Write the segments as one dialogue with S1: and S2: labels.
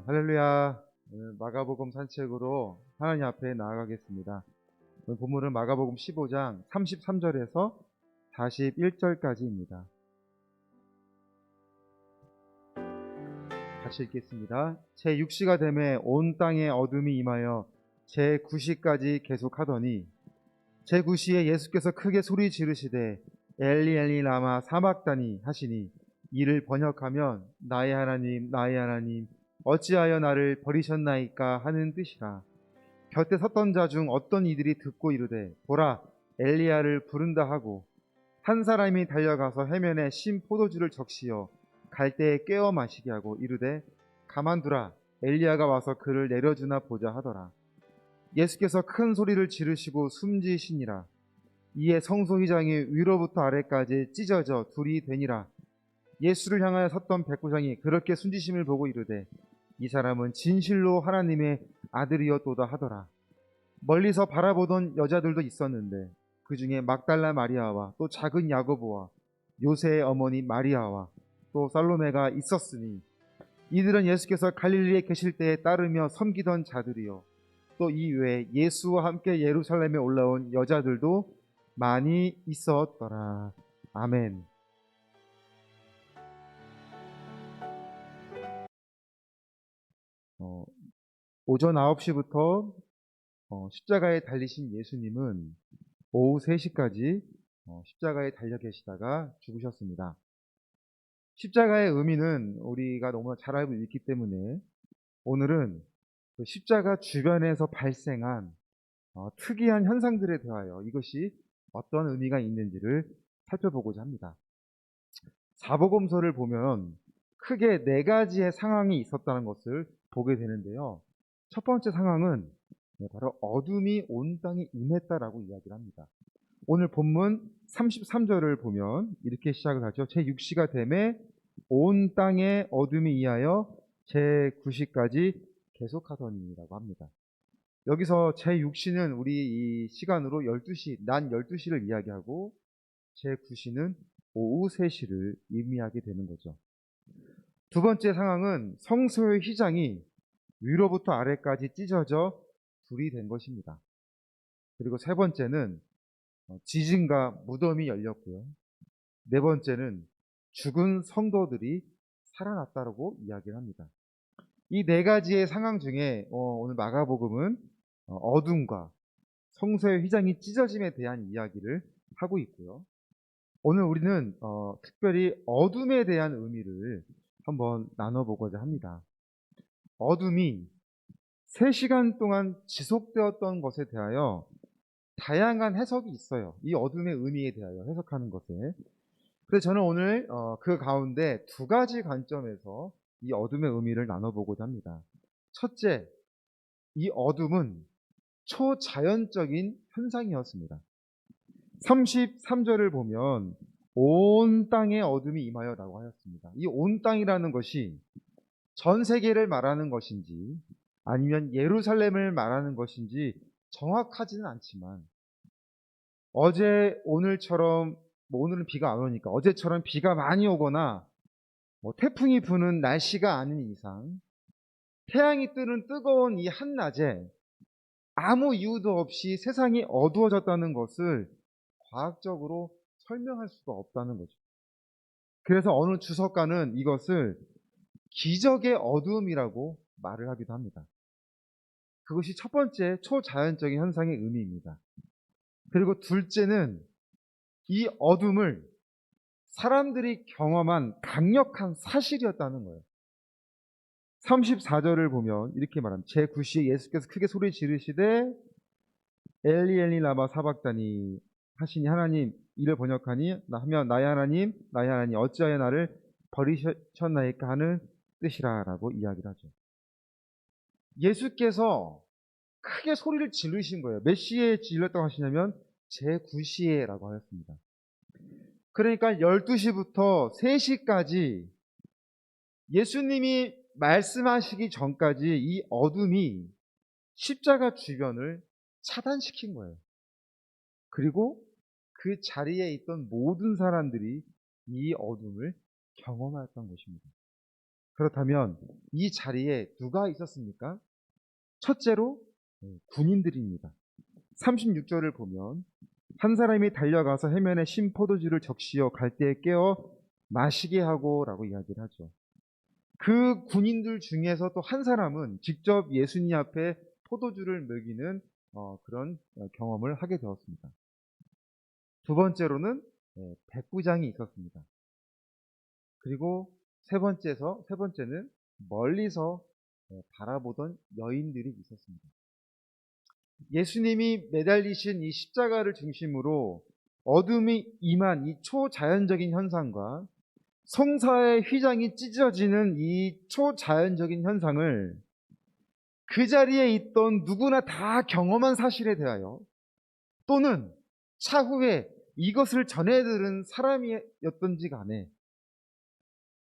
S1: 할렐루야. 오늘 마가복음 산책으로 하나님 앞에 나아가겠습니다. 오늘 본문은 마가복음 15장 33절에서 41절까지입니다. 같이 읽겠습니다. 제6시가 되매 온 땅에 어둠이 임하여 제9시까지 계속하더니 제9시에 예수께서 크게 소리 지르시되 엘리 엘리 라마 사막다니 하시니 이를 번역하면 나의 하나님 나의 하나님 어찌하여 나를 버리셨나이까 하는 뜻이라. 곁에 섰던 자 중 어떤 이들이 듣고 이르되 보라 엘리야를 부른다 하고 한 사람이 달려가서 해면에 신 포도주를 적시어 갈대에 깨어 마시게 하고 이르되 가만두라 엘리야가 와서 그를 내려주나 보자 하더라. 예수께서 큰 소리를 지르시고 숨지시니라. 이에 성소휘장이 위로부터 아래까지 찢어져 둘이 되니라. 예수를 향하여 섰던 백부장이 그렇게 숨지심을 보고 이르되 이 사람은 진실로 하나님의 아들이었도다 하더라. 멀리서 바라보던 여자들도 있었는데 그 중에 막달라 마리아와 또 작은 야고보와 요새의 어머니 마리아와 또 살로메가 있었으니 이들은 예수께서 갈릴리에 계실 때에 따르며 섬기던 자들이요 또 이 외에 예수와 함께 예루살렘에 올라온 여자들도 많이 있었더라. 아멘. 오전 9시부터 십자가에 달리신 예수님은 오후 3시까지 십자가에 달려 계시다가 죽으셨습니다. 십자가의 의미는 우리가 너무나 잘 알고 있기 때문에 오늘은 그 십자가 주변에서 발생한 특이한 현상들에 대하여 이것이 어떤 의미가 있는지를 살펴보고자 합니다. 사복음서를 보면 크게 4가지의 상황이 있었다는 것을 보게 되는데요. 첫 번째 상황은 바로 어둠이 온 땅에 임했다라고 이야기를 합니다. 오늘 본문 33절을 보면 이렇게 시작을 하죠. 제6시가 되매 온 땅에 어둠이 이하여 제9시까지 계속하더니라고 합니다. 여기서 제6시는 우리 이 시간으로 12시, 낮 12시를 이야기하고 제9시는 오후 3시를 의미하게 되는 거죠. 두 번째 상황은 성소의 휘장이 위로부터 아래까지 찢어져 불이 된 것입니다. 그리고 세 번째는 지진과 무덤이 열렸고요. 네 번째는 죽은 성도들이 살아났다고 이야기를 합니다. 이 4가지의 상황 중에 오늘 마가복음은 어둠과 성소의 휘장이 찢어짐에 대한 이야기를 하고 있고요. 오늘 우리는 특별히 어둠에 대한 의미를 한번 나눠보고자 합니다. 어둠이 3시간 동안 지속되었던 것에 대하여 다양한 해석이 있어요. 이 어둠의 의미에 대하여 해석하는 것에. 그래서 저는 오늘 그 가운데 2가지 관점에서 이 어둠의 의미를 나눠보고자 합니다. 첫째, 이 어둠은 초자연적인 현상이었습니다. 33절을 보면 온 땅에 어둠이 임하여 라고 하였습니다. 이 온 땅이라는 것이 전 세계를 말하는 것인지 아니면 예루살렘을 말하는 것인지 정확하지는 않지만 어제 오늘처럼 오늘은 비가 안 오니까 어제처럼 비가 많이 오거나 태풍이 부는 날씨가 아닌 이상 태양이 뜨는 뜨거운 이 한낮에 아무 이유도 없이 세상이 어두워졌다는 것을 과학적으로 설명할 수가 없다는 거죠. 그래서 어느 주석가는 이것을 기적의 어두움이라고 말을 하기도 합니다. 그것이 첫 번째 초자연적인 현상의 의미입니다. 그리고 둘째는 이 어둠을 사람들이 경험한 강력한 사실이었다는 거예요. 34절을 보면 이렇게 말합니다. 제9시에 예수께서 크게 소리 지르시되 엘리 엘리 라마 사박다니 하시니 하나님 이를 번역하니 하면 나의 하나님 나의 하나님 어찌하여 나를 버리셨나이까 하는 뜻이라 라고 이야기를 하죠. 예수께서 크게 소리를 지르신 거예요. 몇 시에 질렀다고 하시냐면 제9시에 라고 하였습니다. 그러니까 12시부터 3시까지 예수님이 말씀하시기 전까지 이 어둠이 십자가 주변을 차단시킨 거예요. 그리고 그 자리에 있던 모든 사람들이 이 어둠을 경험했던 것입니다. 그렇다면 이 자리에 누가 있었습니까? 첫째로 군인들입니다. 36절을 보면 한 사람이 달려가서 해면에 신 포도주를 적시어 갈대에 깨어 마시게 하고 라고 이야기를 하죠. 그 군인들 중에서 또 한 사람은 직접 예수님 앞에 포도주를 먹이는 그런 경험을 하게 되었습니다. 두 번째로는 백부장이 있었습니다. 그리고 세 번째는 멀리서 바라보던 여인들이 있었습니다. 예수님이 매달리신 이 십자가를 중심으로 어둠이 임한 이 초자연적인 현상과 성사의 휘장이 찢어지는 이 초자연적인 현상을 그 자리에 있던 누구나 다 경험한 사실에 대하여 또는 차후에 이것을 전해 들은 사람이었던지 간에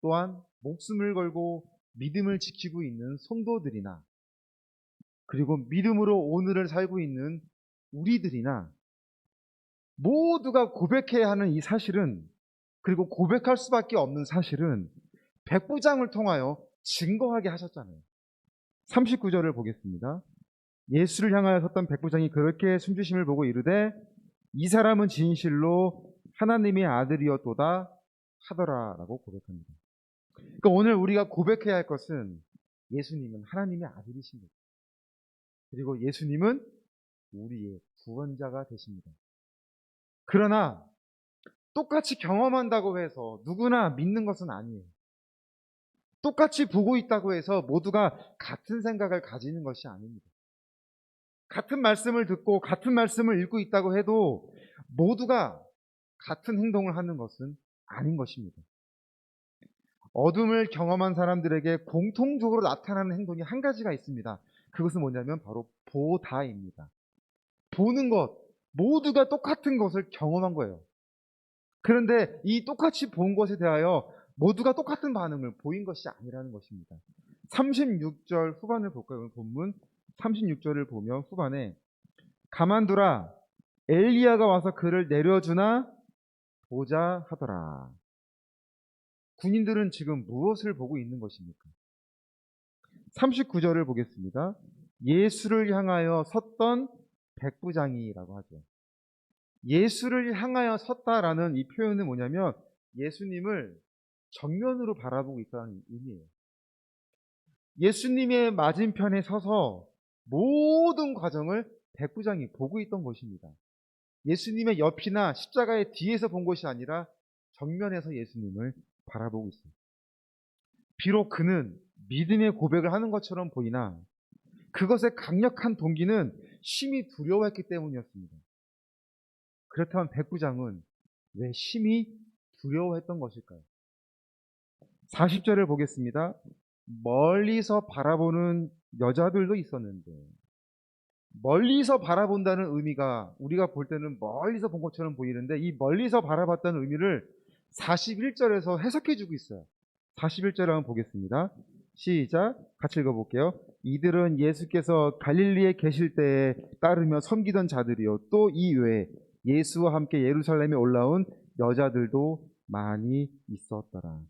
S1: 또한 목숨을 걸고 믿음을 지키고 있는 성도들이나 그리고 믿음으로 오늘을 살고 있는 우리들이나 모두가 고백해야 하는 이 사실은, 그리고 고백할 수밖에 없는 사실은 백부장을 통하여 증거하게 하셨잖아요. 39절을 보겠습니다. 예수를 향하여 섰던 백부장이 그렇게 숨주심을 보고 이르되 이 사람은 진실로 하나님의 아들이었도다 하더라 라고 고백합니다. 그러니까 오늘 우리가 고백해야 할 것은 예수님은 하나님의 아들이신 거죠. 그리고 예수님은 우리의 구원자가 되십니다. 그러나 똑같이 경험한다고 해서 누구나 믿는 것은 아니에요. 똑같이 보고 있다고 해서 모두가 같은 생각을 가지는 것이 아닙니다. 같은 말씀을 듣고 같은 말씀을 읽고 있다고 해도 모두가 같은 행동을 하는 것은 아닌 것입니다. 어둠을 경험한 사람들에게 공통적으로 나타나는 행동이 한 가지가 있습니다. 그것은 뭐냐면 바로 보다입니다. 보는 것, 모두가 똑같은 것을 경험한 거예요. 그런데 이 똑같이 본 것에 대하여 모두가 똑같은 반응을 보인 것이 아니라는 것입니다. 36절 후반을 볼까요? 본문 36절을 보면 후반에 가만두라 엘리야가 와서 그를 내려주나 보자 하더라. 군인들은 지금 무엇을 보고 있는 것입니까? 39절을 보겠습니다. 예수를 향하여 섰던 백부장이라고 하죠. 예수를 향하여 섰다라는 이 표현은 뭐냐면 예수님을 정면으로 바라보고 있다는 의미예요. 예수님의 맞은편에 서서 모든 과정을 백부장이 보고 있던 것입니다. 예수님의 옆이나 십자가의 뒤에서 본 것이 아니라 정면에서 예수님을 바라보고 있어요. 비록 그는 믿음의 고백을 하는 것처럼 보이나 그것의 강력한 동기는 심히 두려워했기 때문이었습니다. 그렇다면 백부장은 왜 심히 두려워했던 것일까요? 40절을 보겠습니다. 멀리서 바라보는 여자들도 있었는데, 멀리서 바라본다는 의미가 우리가 볼 때는 멀리서 본 것처럼 보이는데 이 멀리서 바라봤다는 의미를 41절에서 해석해주고 있어요. 41절을 한번 보겠습니다. 시작, 같이 읽어볼게요. 이들은 예수께서 갈릴리에 계실 때에 따르며 섬기던 자들이요 또 이 외에 예수와 함께 예루살렘에 올라온 여자들도 많이 있었더라.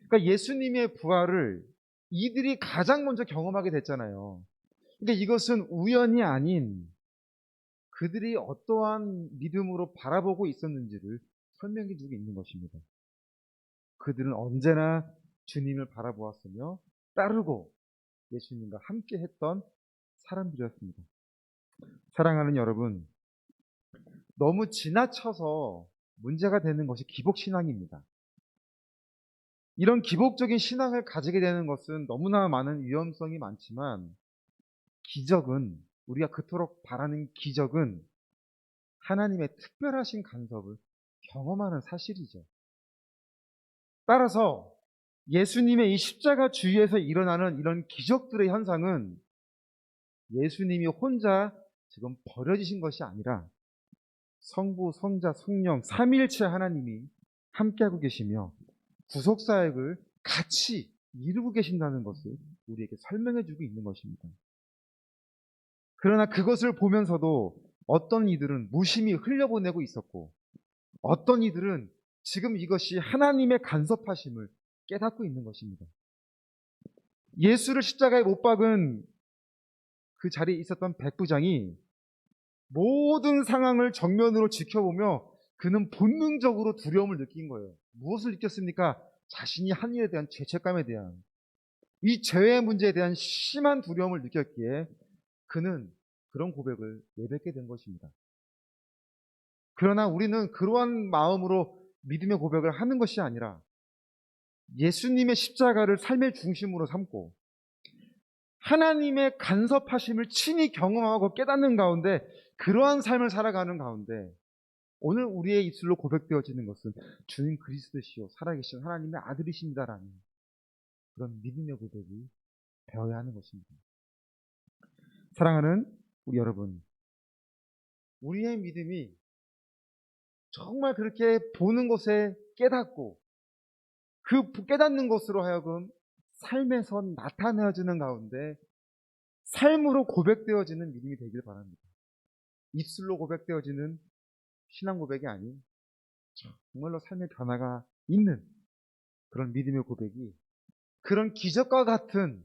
S1: 그러니까 예수님의 부활을 이들이 가장 먼저 경험하게 됐잖아요. 그러니까 이것은 우연이 아닌 그들이 어떠한 믿음으로 바라보고 있었는지를 설명해 주고 있는 것입니다. 그들은 언제나 주님을 바라보았으며 따르고 예수님과 함께 했던 사람들이었습니다. 사랑하는 여러분, 너무 지나쳐서 문제가 되는 것이 기복신앙입니다. 이런 기복적인 신앙을 가지게 되는 것은 너무나 많은 위험성이 많지만 기적은, 우리가 그토록 바라는 기적은 하나님의 특별하신 간섭을 경험하는 사실이죠. 따라서 예수님의 이 십자가 주위에서 일어나는 이런 기적들의 현상은 예수님이 혼자 지금 버려지신 것이 아니라 성부, 성자, 성령 삼위일체 하나님이 함께하고 계시며 구속사역을 같이 이루고 계신다는 것을 우리에게 설명해 주고 있는 것입니다. 그러나 그것을 보면서도 어떤 이들은 무심히 흘려보내고 있었고 어떤 이들은 지금 이것이 하나님의 간섭하심을 깨닫고 있는 것입니다. 예수를 십자가에 못 박은 그 자리에 있었던 백부장이 모든 상황을 정면으로 지켜보며 그는 본능적으로 두려움을 느낀 거예요. 무엇을 느꼈습니까? 자신이 한 일에 대한 죄책감에 대한, 이 죄의 문제에 대한 심한 두려움을 느꼈기에 그는 그런 고백을 내뱉게 된 것입니다. 그러나 우리는 그러한 마음으로 믿음의 고백을 하는 것이 아니라 예수님의 십자가를 삶의 중심으로 삼고 하나님의 간섭하심을 친히 경험하고 깨닫는 가운데 그러한 삶을 살아가는 가운데 오늘 우리의 입술로 고백되어지는 것은 주님 그리스도시요 살아계신 하나님의 아들이십니다라는 그런 믿음의 고백이 되어야 하는 것입니다. 사랑하는 우리 여러분, 우리의 믿음이 정말 그렇게 보는 것에 깨닫고 그 깨닫는 것으로 하여금 삶에서 나타내어지는 가운데 삶으로 고백되어지는 믿음이 되길 바랍니다. 입술로 고백되어지는 신앙 고백이 아닌 정말로 삶의 변화가 있는 그런 믿음의 고백이, 그런 기적과 같은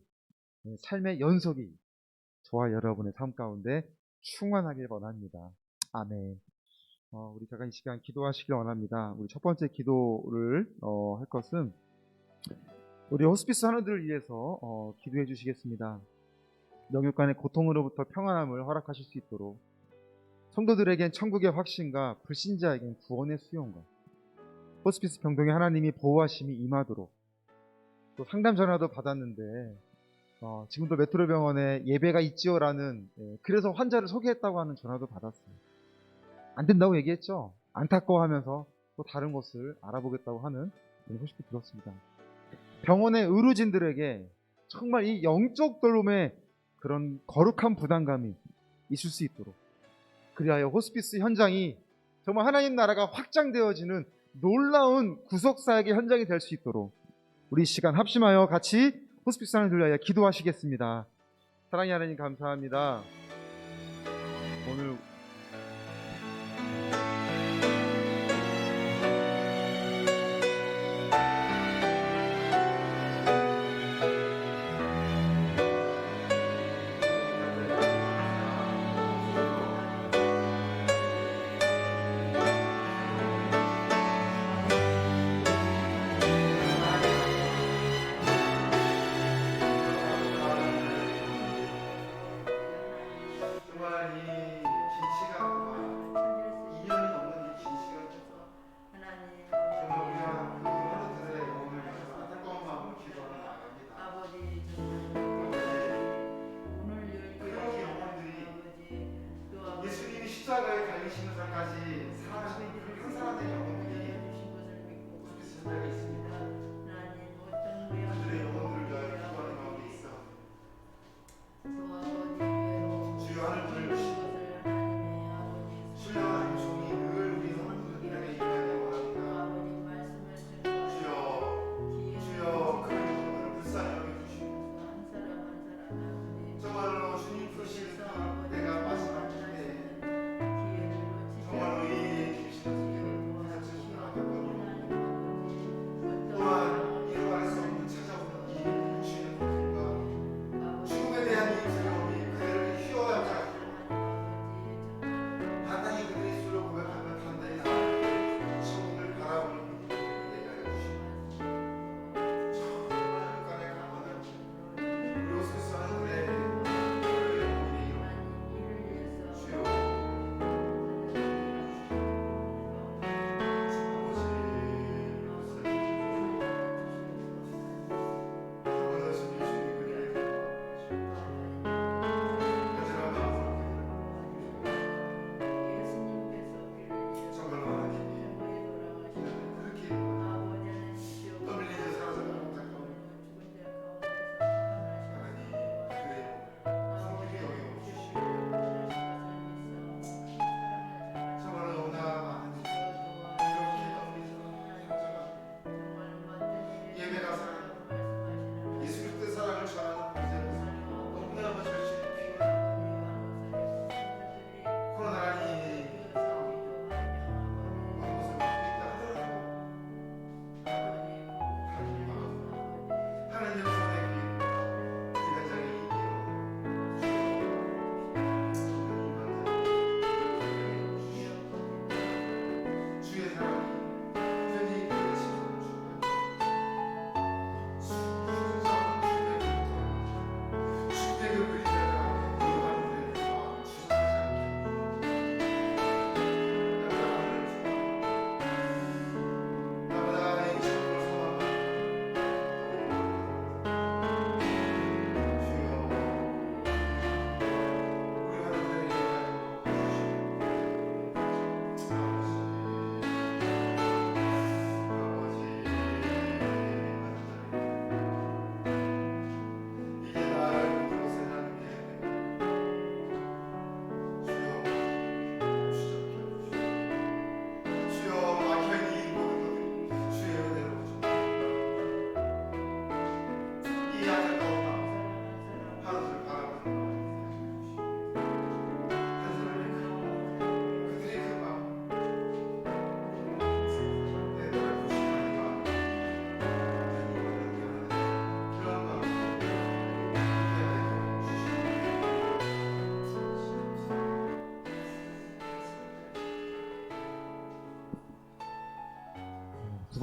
S1: 삶의 연속이 저와 여러분의 삶 가운데 충만하길 원합니다. 아멘. 우리 잠깐 이 시간 기도하시길 원합니다. 우리 첫 번째 기도를 할 것은 우리 호스피스 하나들을 위해서 기도해 주시겠습니다. 영육간의 고통으로부터 평안함을 허락하실 수 있도록 성도들에겐 천국의 확신과 불신자에겐 구원의 수용과 호스피스 병동에 하나님이 보호하심이 임하도록, 또 상담 전화도 받았는데 지금도 메트로 병원에 예배가 있지요라는, 그래서 환자를 소개했다고 하는 전화도 받았어요. 안 된다고 얘기했죠. 안타까워하면서 또 다른 곳을 알아보겠다고 하는 그런 소식도 들었습니다. 병원의 의료진들에게 정말 이 영적 돌봄의 그런 거룩한 부담감이 있을 수 있도록, 그리하여 호스피스 현장이 정말 하나님 나라가 확장되어지는 놀라운 구속사역의 현장이 될 수 있도록 우리 이 시간 합심하여 같이 호스피스 하나님을 위하여 기도하시겠습니다. 사랑의 하나님 감사합니다. 오늘 정말 이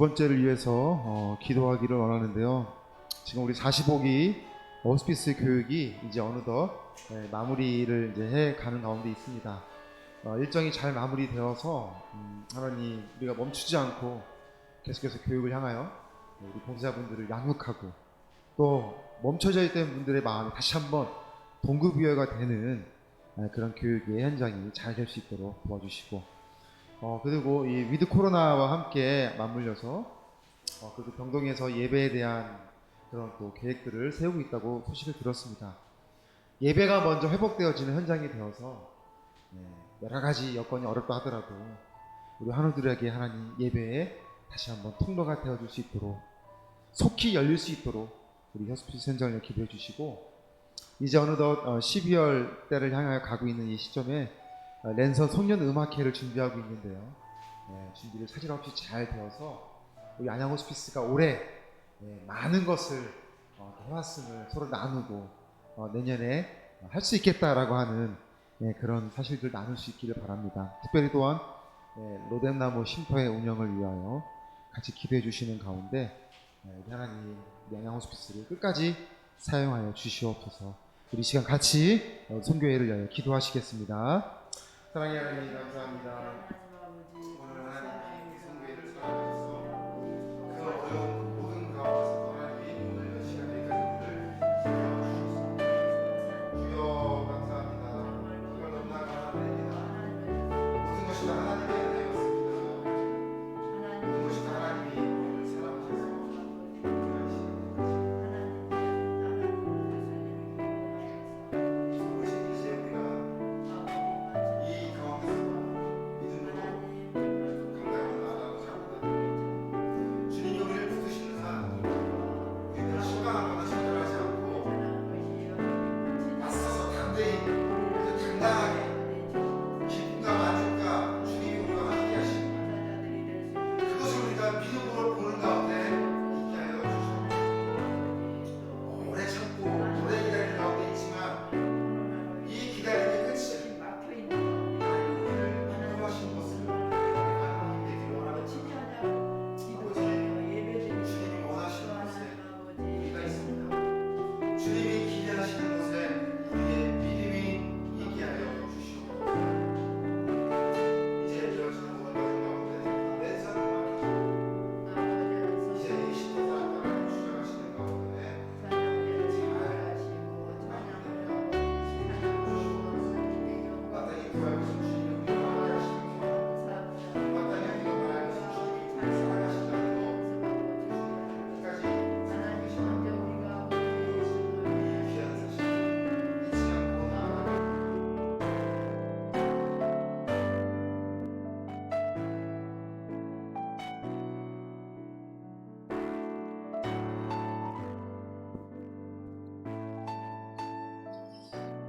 S1: 번째를 위해서 기도하기를 원하는데요. 지금 우리 45기 호스피스 교육이 이제 어느덧 마무리를 이제 해 가는 가운데 있습니다. 일정이 잘 마무리되어서 하나님 우리가 멈추지 않고 계속해서 교육을 향하여 우리 봉사자분들을 양육하고 또 멈춰져 있던 분들의 마음이 다시 한번 동급이어가 되는 그런 교육의 현장이 잘 될 수 있도록 도와주시고 그리고 이 위드 코로나와 함께 맞물려서 그래도 병동에서 예배에 대한 그런 또 계획들을 세우고 있다고 소식을 들었습니다. 예배가 먼저 회복되어지는 현장이 되어서 여러 가지 여건이 어렵다 하더라도 우리 환우들에게 하나님 예배에 다시 한번 통로가 되어줄 수 있도록 속히 열릴 수 있도록 우리 호스피스 현장을 기도해 주시고 이제 어느덧 12월 때를 향하여 가고 있는 이 시점에 랜선 송년 음악회를 준비하고 있는데요. 준비를 사실없이 잘 되어서 우리 안양 호스피스가 올해 많은 것을 해왔음을 서로 나누고 내년에 할 수 있겠다라고 하는 그런 사실들 나눌 수 있기를 바랍니다. 특별히 또한 로뎀나무 쉼터의 운영을 위하여 같이 기도해 주시는 가운데 우리 하나님 우리 안양 호스피스를 끝까지 사용하여 주시옵소서. 우리 시간 같이 선교회를 위하여 기도하시겠습니다. 사랑의 하나님 감사합니다. 오늘 하나님 선교회를 사랑하셔서 그 어려운 모든 가운데서 하나님이 오늘 시간 여기까지 주셨습니다. 주여 감사합니다. 주여 너무나 감사드립니다. 모든 것이 다 하나님의 은혜였습니다. 모든 것이 다 하나님이 우리를 사랑하셔서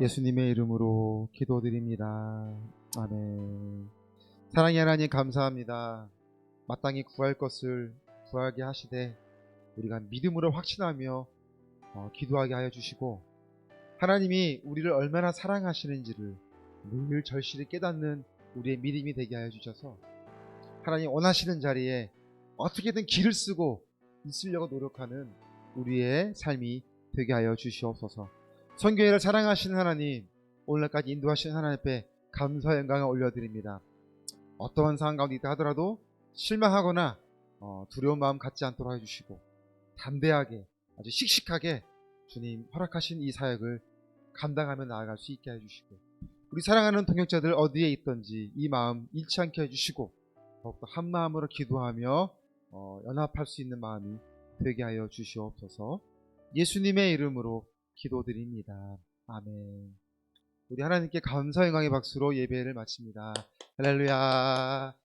S1: 예수님의 이름으로 기도드립니다. 아멘. 사랑의 하나님 감사합니다. 마땅히 구할 것을 구하게 하시되 우리가 믿음으로 확신하며 기도하게 하여 주시고 하나님이 우리를 얼마나 사랑하시는지를 늘 절실히 깨닫는 우리의 믿음이 되게 하여 주셔서 하나님 원하시는 자리에 어떻게든 길을 쓰고 있으려고 노력하는 우리의 삶이 되게 하여 주시옵소서. 선교회를 사랑하시는 하나님, 오늘까지 인도하시는 하나님 앞에 감사 영광을 올려드립니다. 어떠한 상황 가운데 있다 하더라도 실망하거나 두려운 마음 갖지 않도록 해주시고 담대하게 아주 씩씩하게 주님 허락하신 이 사역을 감당하며 나아갈 수 있게 해주시고 우리 사랑하는 동역자들 어디에 있든지 이 마음 잃지 않게 해주시고 더욱더 한 마음으로 기도하며 연합할 수 있는 마음이 되게 하여 주시옵소서. 예수님의 이름으로 기도드립니다. 아멘. 우리 하나님께 감사 영광의 박수로 예배를 마칩니다. 할렐루야.